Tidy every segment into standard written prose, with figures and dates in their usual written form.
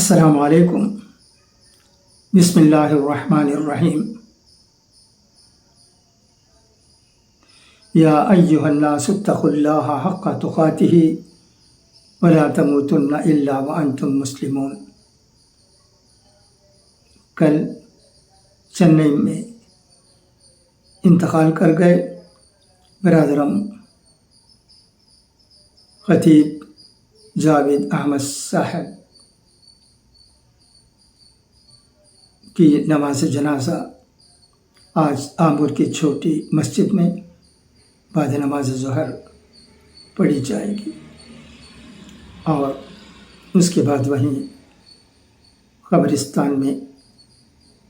السلام علیکم بسم اللہ الرحمن الرحیم یا ایہا الناس اتقوا اللہ حق تقاتہ ولا تموتن الا وانتم مسلمون۔ کل چنئی میں انتقال کر گئے برادرم خطیب جاوید احمد صاحب کی نماز جنازہ آج آمبور کی چھوٹی مسجد میں بعد نماز ظہر پڑھی جائے گی اور اس کے بعد وہیں قبرستان میں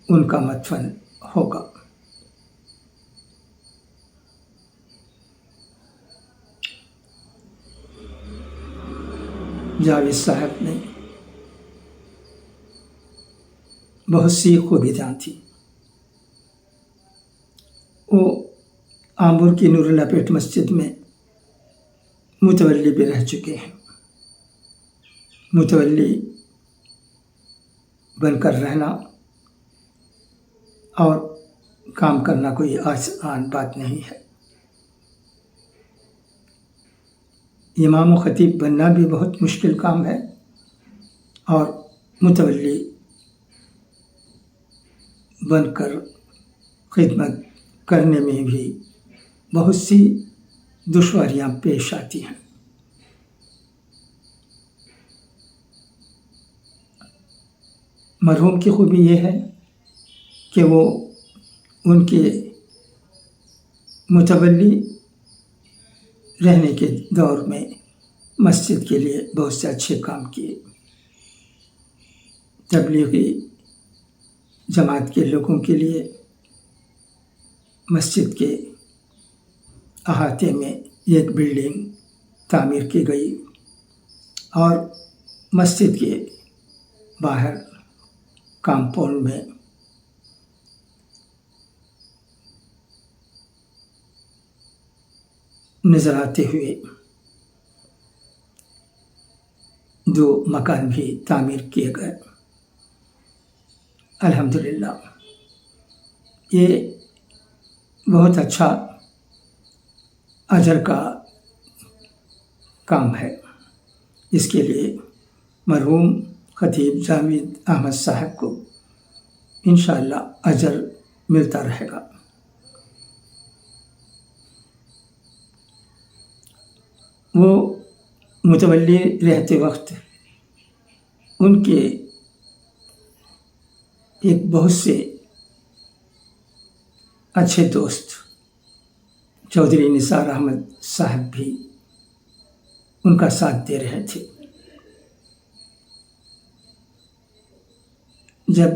ان کا مدفن ہوگا۔ جاوید صاحب نے بہت سی خوبیاں تھیں۔ وہ آمبور کی نور اللہ پیٹ مسجد میں متولی بھی رہ چکے ہیں۔ متولی بن کر رہنا اور کام کرنا کوئی آسان بات نہیں ہے۔ امام و خطیب بننا بھی بہت مشکل کام ہے اور متولی بن کر خدمت کرنے میں بھی بہت سی دشواریاں پیش آتی ہیں۔ مرحوم کی خوبی یہ ہے کہ وہ ان کے متولی رہنے کے دور میں مسجد کے لیے بہت سے اچھے کام کیے۔ تبلیغی جماعت کے لوگوں کے لیے مسجد کے احاطے میں ایک بلڈنگ تعمیر کی گئی اور مسجد کے باہر کمپاؤنڈ میں نظر آتے ہوئے 2 مکان بھی تعمیر کیے گئے۔ الحمدللہ یہ بہت اچھا اجر کا کام ہے۔ اس کے لیے مرحوم خطیب جاوید احمد صاحب کو انشاءاللہ اجر ملتا رہے گا۔ وہ متولی رہتے وقت ان کے ایک بہت سے اچھے دوست چودھری نثار احمد صاحب بھی ان کا ساتھ دے رہے تھے۔ جب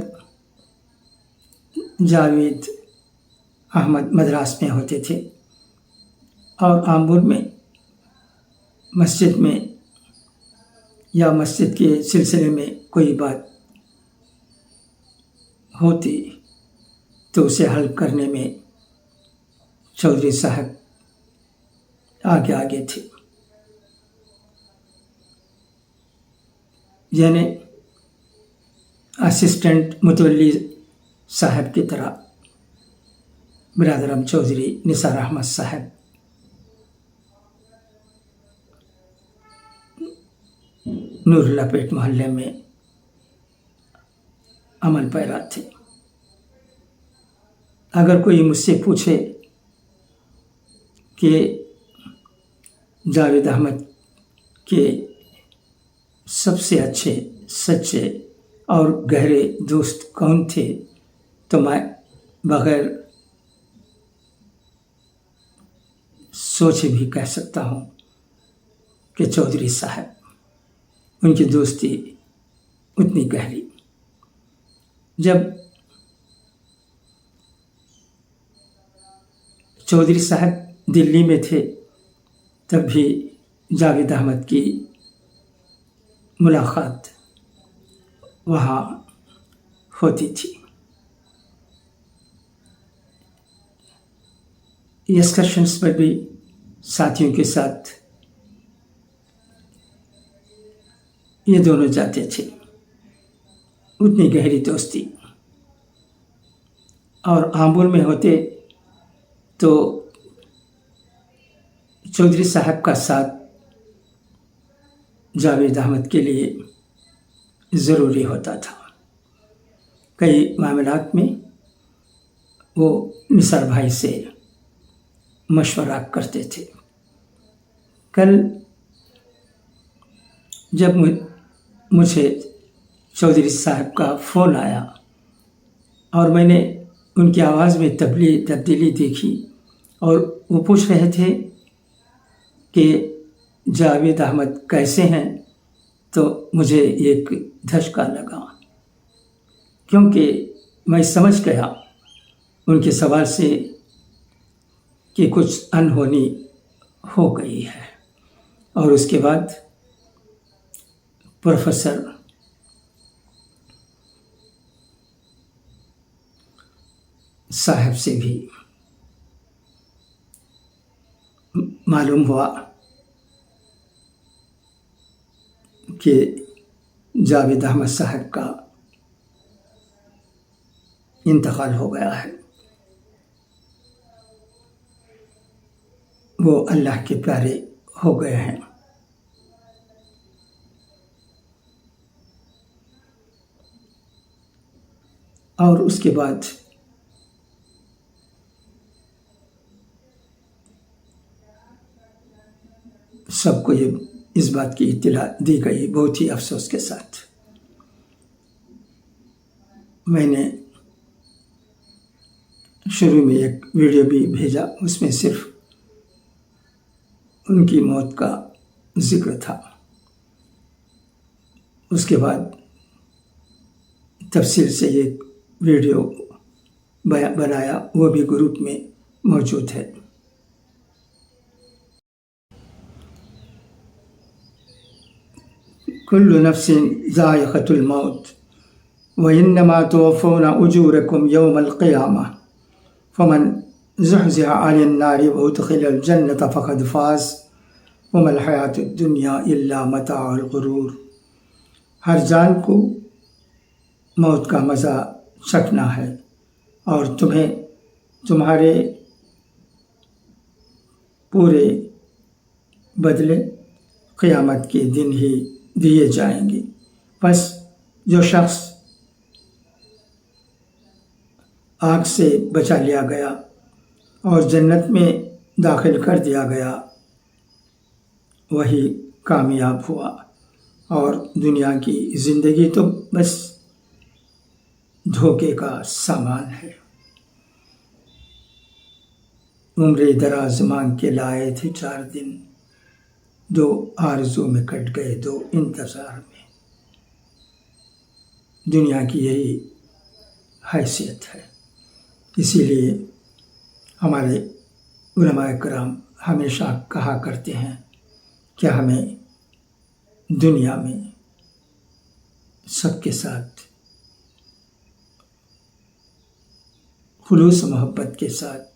جاوید احمد مدراس میں ہوتے تھے اور آمبور میں مسجد میں یا مسجد کے سلسلے میں کوئی بات ہوتی تو اسے حل کرنے میں چودھری صاحب آگے تھے۔ یعنی اسسٹنٹ متولی صاحب کی طرح برادرم چودھری نثار احمد صاحب نور اللہ پیٹ محلے میں عمل پیرا تھے۔ اگر کوئی مجھ سے پوچھے کہ جاوید احمد کے سب سے اچھے سچے اور گہرے دوست کون تھے تو میں بغیر سوچے بھی کہہ سکتا ہوں کہ چودھری صاحب۔ ان کی دوستی اتنی گہری۔ جب چودھری صاحب دلی میں تھے تب بھی جاوید احمد کی ملاقات وہاں ہوتی تھی۔ ایکسکرشنز پر بھی ساتھیوں کے ساتھ یہ دونوں جاتے تھے۔ اتنی گہری دوستی. اور آمبور میں ہوتے تو چودھری صاحب کا ساتھ جاوید احمد کے لیے ضروری ہوتا تھا. کئی معاملات میں وہ نثار بھائی سے مشورہ کرتے تھے. کل جب مجھے چودھری صاحب کا فون آیا اور میں نے ان کی آواز میں تبدیلی دیکھی اور وہ پوچھ رہے تھے کہ جاوید احمد کیسے ہیں، تو مجھے ایک دھچکا لگا، کیونکہ میں سمجھ گیا ان کے سوال سے کہ کچھ انہونی ہو گئی ہے. اور اس کے بعد پروفیسر صاحب سے بھی معلوم ہوا کہ جاوید احمد صاحب کا انتقال ہو گیا ہے. وہ اللہ کے پیارے ہو گئے ہیں. اور اس کے بعد سب کو اس بات کی اطلاع دی گئی بہت ہی افسوس کے ساتھ. میں نے شروع میں ایک ویڈیو بھی بھیجا، اس میں صرف ان کی موت کا ذکر تھا. اس کے بعد تفصیل سے ایک ویڈیو بنایا، وہ بھی گروپ میں موجود ہے. کل نفس ذائقۃ الموت وإنما توفون أجوركم يوم القيامة فمن زحزح عن النار وأدخل الجنة فقد فاز وما الحياة الدنيا إلا متاع الغرور. ہر جان کو موت کا مزہ چکھنا ہے اور تمہیں تمہارے پورے بدلے قیامت کے دن ہی دیے جائیں گے. پس جو شخص آگ سے بچا لیا گیا اور جنت میں داخل کر دیا گیا وہی کامیاب ہوا، اور دنیا کی زندگی تو بس دھوکے کا سامان ہے. عمر دراز مانگ کے لائے تھے 4 دن، 2 آرزو میں کٹ گئے 2 انتظار میں. دنیا کی یہی حیثیت ہے. اسی لیے ہمارے علماء کرام ہمیشہ کہا کرتے ہیں کہ ہمیں دنیا میں سب کے ساتھ خلوص محبت کے ساتھ،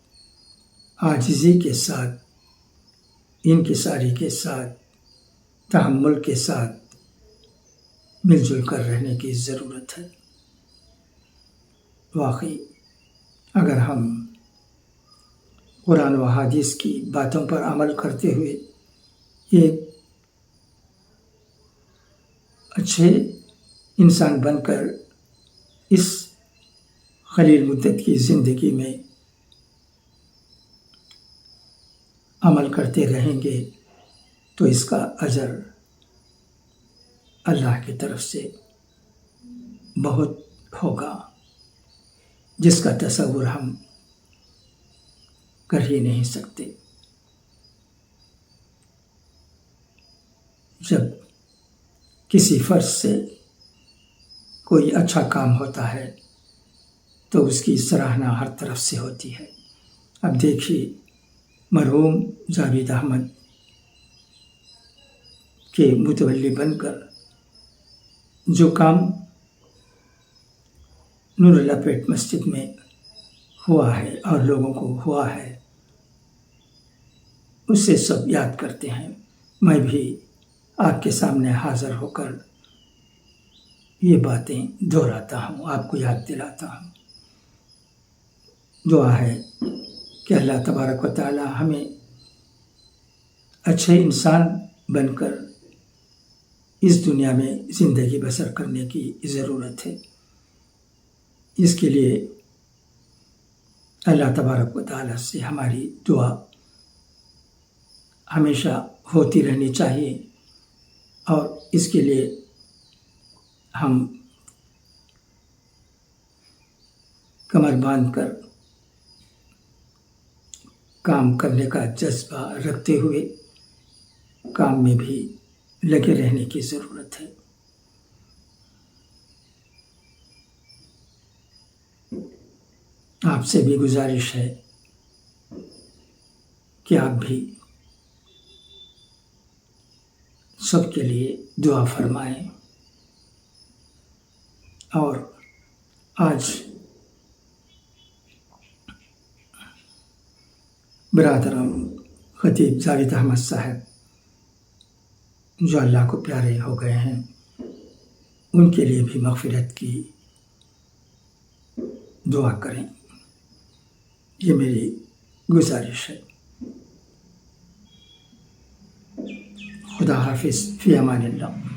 عاجزی کے ساتھ، انکساری کے ساتھ، تحمل کے ساتھ مل جل کر رہنے کی ضرورت ہے. واقعی اگر ہم قرآن و حدیث کی باتوں پر عمل کرتے ہوئے ایک اچھے انسان بن کر اس قلیل مدت کی زندگی میں عمل کرتے رہیں گے تو اس کا اجر اللہ کی طرف سے بہت ہوگا، جس کا تصور ہم کر ہی نہیں سکتے. جب کسی فرد سے کوئی اچھا کام ہوتا ہے تو اس کی سراہنا ہر طرف سے ہوتی ہے. اب دیکھیے مرحوم جاوید احمد کے متولی بن کر جو کام نور اللہ پیٹ مسجد میں ہوا ہے اور لوگوں کو ہوا ہے، اس سے سب یاد کرتے ہیں. میں بھی آپ کے سامنے حاضر ہو کر یہ باتیں دہراتا ہوں، آپ کو یاد دلاتا ہوں۔ دعا ہے کہ اللہ تبارک و تعالی ہمیں اچھے انسان بن کر اس دنیا میں زندگی بسر کرنے کی ضرورت ہے۔ اس کے لیے اللہ تبارک و تعالی سے ہماری دعا ہمیشہ ہوتی رہنی چاہیے، اور اس کے لیے ہم کمر باندھ کر کام کرنے کا جذبہ رکھتے ہوئے کام میں بھی لگے رہنے کی ضرورت ہے۔ آپ سے بھی گزارش ہے کہ آپ بھی سب کے لیے دعا فرمائیں۔ اور آج برادرم خطیب جاوید احمد صاحب جو اللہ کو پیارے ہو گئے ہیں، ان کے لیے بھی مغفرت کی دعا کریں، یہ میری گزارش ہے۔ خدا حافظ، فی امان اللہ۔